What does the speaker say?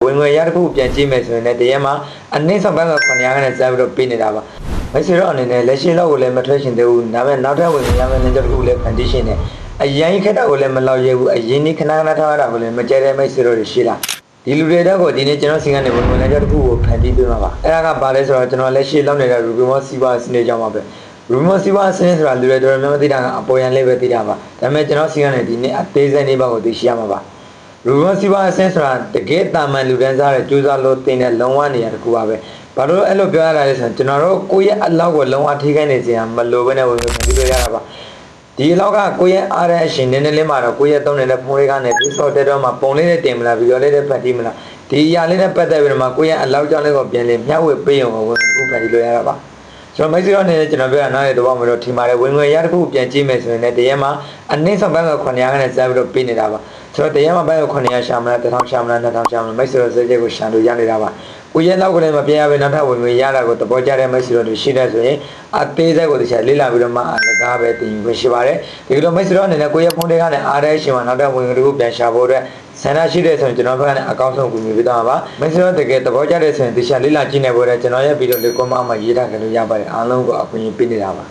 ဝင်ငွေရတစ်ခုပြန်ကြည့်မယ်ဆိုရင်လည်းတရက်မှာအနည်းဆုံးဘက်က900နဲ့စပြီးတော့ပေးနေတာပါမရှိတော့အနေနဲ့လက်ရှိလောက်ကိုလည်းမထွက်ရှင်သေးဘူးဒါပေမဲ့နောက်ထပ်ဝင်ငွေရမယ့်နေတစ်ခုလည်း condition နဲ့အရင်ခက်တာကိုလည်းမလောက်ရဘူးအရင်ဒီခဏခဏထားရတာကိုလည်းမကြဲတဲ့မိတ်ဆွေတို့ရှိလားဒီလူတွေတော့ကိုဒီနေ့ကျွန်တော်စီကနေဝင်ငွေလည်းတစ်ခုကိုဖန်တီးပေးမှာပါအဲ့ဒါကဘာလဲဆိုတော့ကျွန်တော်လက်ရှိလောက်နေတဲ့ remote စီးပွားစနစ်ကြောင့်ပါပဲ remote စီးပွားစနစ်ဆိုတာလူတွေတော်တော်များများသိတာကအပေါ်ရန်လေးပဲသိတာပါဒါပေမဲ့ကျွန်တော်စီကနေဒီနေ့အသေးစိတ်လေးပါကိုသိရှိရမှာပါ remote စီးပွားစနစ်ဆိုတာတကယ်တာမန်လူတန်းစားတဲ့ကြိုးစားလို့တင်တဲ့လုံဝနေရတကူပါပဲဘာလို့အဲ့လိုပြောရတာလဲဆိုတော့ကျွန်တော်တို့ကိုယ့်ရဲ့အလောက်ကိုလုံဝထိခိုက်နေစရာမလိုဘဲနဲ့ဝင်ပြီးလို့ရတာပါဒီလောက်ကကိုယ့်ရဲ့အားရအရှင်နည်းနည်းလေးမှာတော့ကိုယ့်ရဲ့သုံးနေတဲ့ဖုန်းလေးကနေ Facebook တက်တော့မှပုံလေးနဲ့တင်မလားဗီဒီယိုလေးနဲ့ဖတ်တီးမလားဒီအရာလေးနဲ့ပတ်သက်ပြီးတော့မှကိုယ့်ရဲ့အလောက်ကြောင့်လေးကိုပြန်လေးမျှဝေပေးအောင်ဝင်ပြီးဖတ်တီးလို့ရတာပါကျွန်တော်မိတ်ဆွေတို့အနေနဲ့ကျွန်တော်ပြောရနားရဲ့တော့မလို့ထင်ပါတယ်ဝင်ငွေရတစ်ခုပြန်ကြည့်မယ်ဆိုရင်လည်းတရက်မှာအနည်းဆုံးဘက်က900နဲ့စပြီးတော့ပေးနေတာပါဆိုတော့တရက်မှာဘက်က900ရှာမလား1000ရှာမလား2000ရှာမလားမိတ်ဆွေတို့စကြက်ကိုရှာလို့ရနေတာပါကိုရဲ့လောက်ကိုလည်းမပြရဘဲနောက်ထပ်ဝင်ငွေရတာကိုသဘောကျတဲ့မိတ်ဆွေတို့တွေရှိတဲ့ဆိုရင်အသေးစိတ်ကိုတခြားလေ့လာပြီးတော့မှအလကားပဲတင်ယူခွင့်ရှိပါတယ်ဒီလိုမိတ်ဆွေတို့အနေနဲ့ကိုရဲ့ဖုန်းတွေကလည်းအားရရှင်မှာနောက်ထပ်ဝင်ငွေတစ်ခုပြန်ရှာဖို့အတွက်ဆန္ဒရှိတဲ့ဆိုရင်ကျွန်တော်ဘက်ကနေအကောင့်ဆုံးကူညီပေးသွားမှာပါမိတ်ဆွေတို့တကယ်သဘောကျတဲ့ဆိုရင်တခြားလေ့လာကြည့်နေဖို့အတွက်ကျွန်တော်ရဲ့ဗီဒီယိုလေးကွန်မန့်မှာရေးထားကြလို့ရပါတယ်အားလုံးကိုအခွင့်အရေးပေးနေတာပါ